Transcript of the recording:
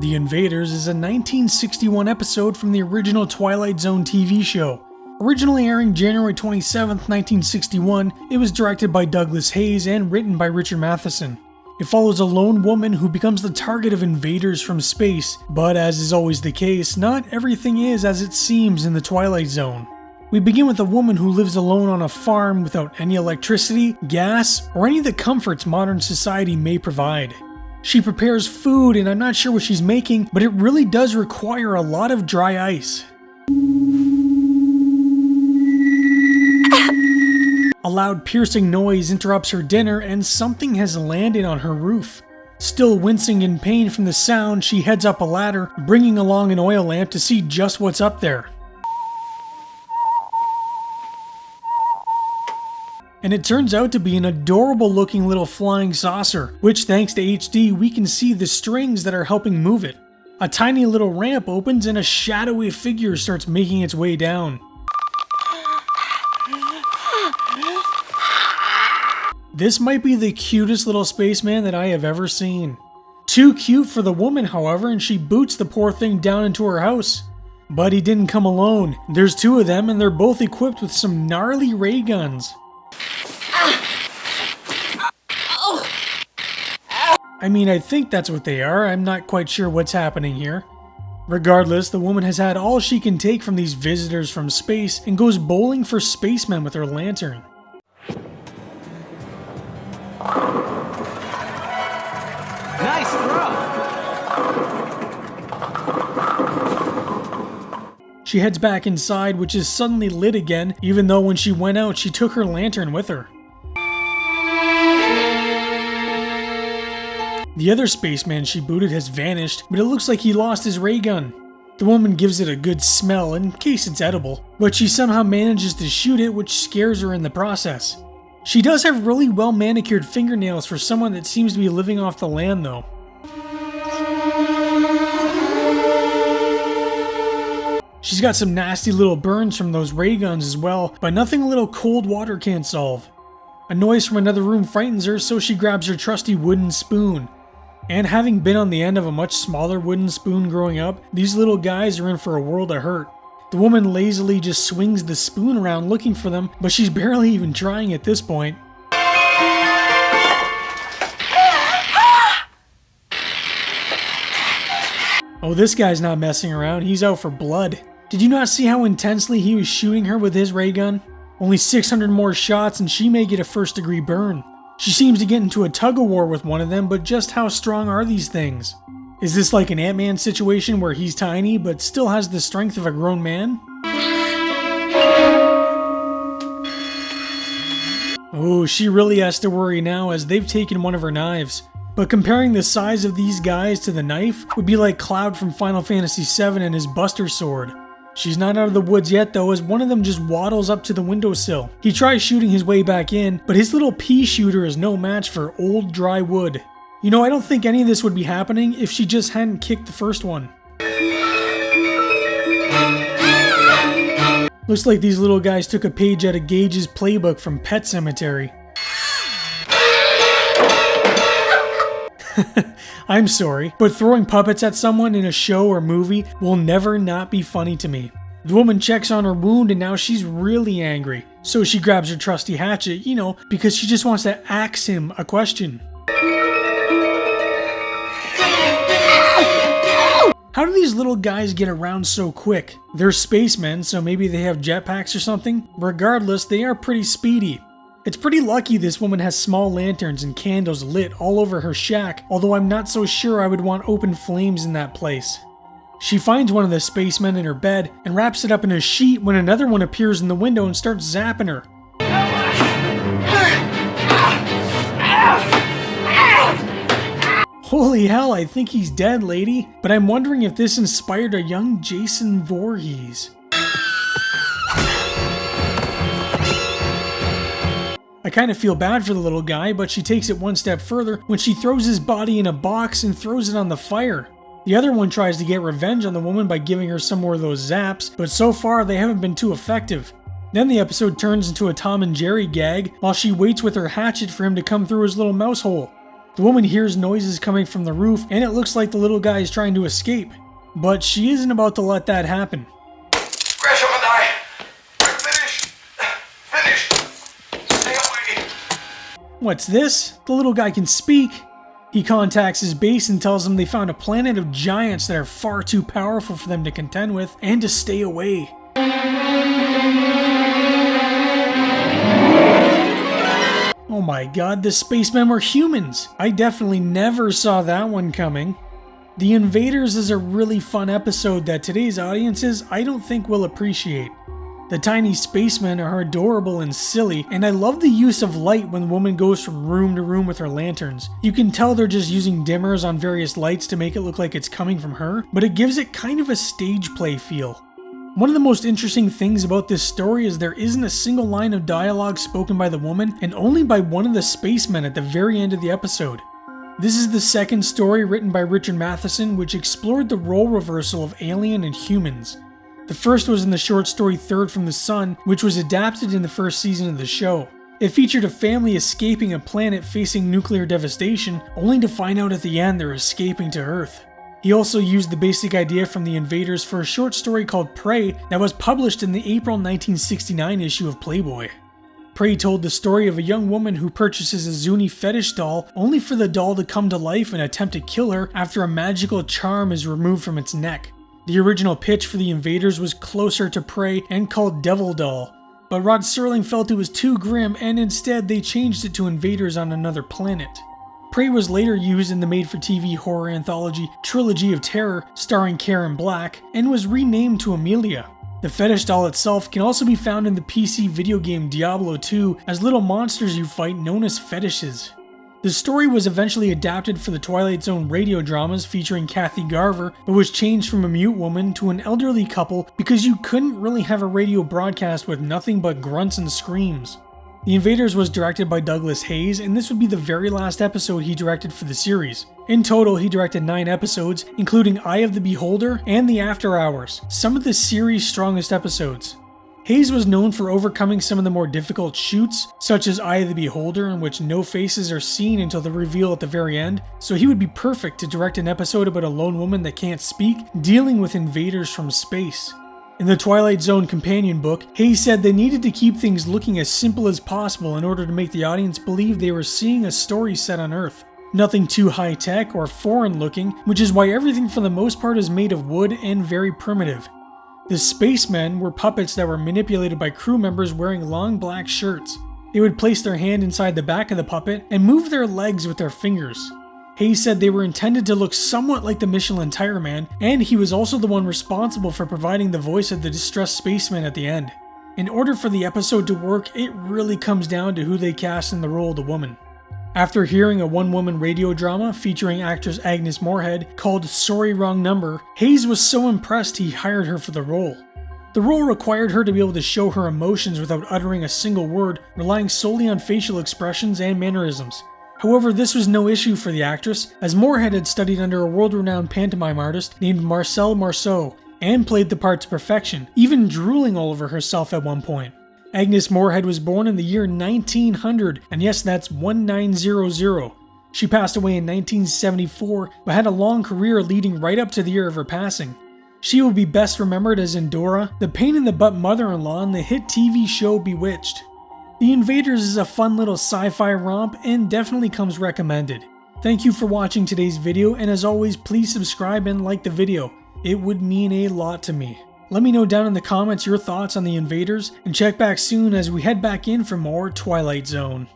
The Invaders is a 1961 episode from the original Twilight Zone TV show. Originally airing January 27, 1961, it was directed by Douglas Hayes and written by Richard Matheson. It follows a lone woman who becomes the target of invaders from space, but as is always the case, not everything is as it seems in the Twilight Zone. We begin with a woman who lives alone on a farm without any electricity, gas, or any of the comforts modern society may provide. She prepares food, and I'm not sure what she's making, but it really does require a lot of dry ice. A loud piercing noise interrupts her dinner, and something has landed on her roof. Still wincing in pain from the sound, she heads up a ladder, bringing along an oil lamp to see just what's up there. And it turns out to be an adorable looking little flying saucer, which thanks to HD we can see the strings that are helping move it. A tiny little ramp opens and a shadowy figure starts making its way down. This might be the cutest little spaceman that I have ever seen. Too cute for the woman, however, and she boots the poor thing down into her house. But he didn't come alone. There's two of them and they're both equipped with some gnarly ray guns. I mean, I think that's what they are. I'm not quite sure what's happening here. Regardless, the woman has had all she can take from these visitors from space and goes bowling for spacemen with her lantern. Nice throw! She heads back inside, which is suddenly lit again, even though when she went out, she took her lantern with her. The other spaceman she booted has vanished, but it looks like he lost his ray gun. The woman gives it a good smell in case it's edible, but she somehow manages to shoot it, which scares her in the process. She does have really well manicured fingernails for someone that seems to be living off the land though. She's got some nasty little burns from those ray guns as well, but nothing a little cold water can't solve. A noise from another room frightens her, so she grabs her trusty wooden spoon. And having been on the end of a much smaller wooden spoon growing up, these little guys are in for a world of hurt. The woman lazily just swings the spoon around looking for them, but she's barely even trying at this point. Oh, this guy's not messing around, he's out for blood. Did you not see how intensely he was shooting her with his ray gun? Only 600 more shots and she may get a first-degree burn. She seems to get into a tug-of-war with one of them, but just how strong are these things? Is this like an Ant-Man situation where he's tiny but still has the strength of a grown man? Oh, she really has to worry now as they've taken one of her knives. But comparing the size of these guys to the knife would be like Cloud from Final Fantasy VII and his Buster Sword. She's not out of the woods yet though, as one of them just waddles up to the windowsill. He tries shooting his way back in, but his little pea shooter is no match for old dry wood. You know, I don't think any of this would be happening if she just hadn't kicked the first one. Looks like these little guys took a page out of Gage's playbook from Pet Sematary. I'm sorry, but throwing puppets at someone in a show or movie will never not be funny to me. The woman checks on her wound and now she's really angry. So she grabs her trusty hatchet, you know, because she just wants to ask him a question. How do these little guys get around so quick? They're spacemen, so maybe they have jetpacks or something? Regardless, they are pretty speedy. It's pretty lucky this woman has small lanterns and candles lit all over her shack, although I'm not so sure I would want open flames in that place. She finds one of the spacemen in her bed and wraps it up in a sheet when another one appears in the window and starts zapping her. Holy hell, I think he's dead, lady. But I'm wondering if this inspired a young Jason Voorhees. I kind of feel bad for the little guy, but she takes it one step further when she throws his body in a box and throws it on the fire. The other one tries to get revenge on the woman by giving her some more of those zaps, but so far they haven't been too effective. Then the episode turns into a Tom and Jerry gag while she waits with her hatchet for him to come through his little mouse hole. The woman hears noises coming from the roof, and it looks like the little guy is trying to escape. But she isn't about to let that happen. Gresham and I, we're finished. Finished. Stay away. What's this? The little guy can speak. He contacts his base and tells them they found a planet of giants that are far too powerful for them to contend with and to stay away. Oh my god, the spacemen were humans! I definitely never saw that one coming. The Invaders is a really fun episode that today's audiences I don't think will appreciate. The tiny spacemen are adorable and silly, and I love the use of light when the woman goes from room to room with her lanterns. You can tell they're just using dimmers on various lights to make it look like it's coming from her, but it gives it kind of a stage play feel. One of the most interesting things about this story is there isn't a single line of dialogue spoken by the woman, and only by one of the spacemen at the very end of the episode. This is the second story written by Richard Matheson, which explored the role reversal of alien and humans. The first was in the short story Third from the Sun, which was adapted in the first season of the show. It featured a family escaping a planet facing nuclear devastation, only to find out at the end they're escaping to Earth. He also used the basic idea from the Invaders for a short story called Prey that was published in the April 1969 issue of Playboy. Prey told the story of a young woman who purchases a Zuni fetish doll only for the doll to come to life and attempt to kill her after a magical charm is removed from its neck. The original pitch for the Invaders was closer to Prey and called Devil Doll, but Rod Serling felt it was too grim and instead they changed it to Invaders on Another Planet. Prey was later used in the made-for-TV horror anthology Trilogy of Terror starring Karen Black and was renamed to Amelia. The fetish doll itself can also be found in the PC video game Diablo 2 as little monsters you fight known as fetishes. The story was eventually adapted for the Twilight Zone radio dramas featuring Kathy Garver, but was changed from a mute woman to an elderly couple because you couldn't really have a radio broadcast with nothing but grunts and screams. The Invaders was directed by Douglas Hayes, and this would be the very last episode he directed for the series. In total, he directed 9 episodes, including Eye of the Beholder and The After Hours, some of the series' strongest episodes. Hayes was known for overcoming some of the more difficult shoots, such as Eye of the Beholder, in which no faces are seen until the reveal at the very end, so he would be perfect to direct an episode about a lone woman that can't speak, dealing with invaders from space. In the Twilight Zone companion book, Hayes said they needed to keep things looking as simple as possible in order to make the audience believe they were seeing a story set on Earth. Nothing too high-tech or foreign-looking, which is why everything for the most part is made of wood and very primitive. The spacemen were puppets that were manipulated by crew members wearing long black shirts. They would place their hand inside the back of the puppet and move their legs with their fingers. Hayes said they were intended to look somewhat like the Michelin Tire Man, and he was also the one responsible for providing the voice of the distressed spaceman at the end. In order for the episode to work, it really comes down to who they cast in the role of the woman. After hearing a one-woman radio drama featuring actress Agnes Moorehead called Sorry Wrong Number, Hayes was so impressed he hired her for the role. The role required her to be able to show her emotions without uttering a single word, relying solely on facial expressions and mannerisms. However, this was no issue for the actress, as Moorehead had studied under a world-renowned pantomime artist named Marcel Marceau, and played the part to perfection, even drooling all over herself at one point. Agnes Moorehead was born in the year 1900, and yes, that's 1900. She passed away in 1974, but had a long career leading right up to the year of her passing. She will be best remembered as Endora, the pain-in-the-butt mother-in-law in the hit TV show Bewitched. The Invaders is a fun little sci-fi romp and definitely comes recommended. Thank you for watching today's video, and as always, please subscribe and like the video. It would mean a lot to me. Let me know down in the comments your thoughts on the Invaders, and check back soon as we head back in for more Twilight Zone.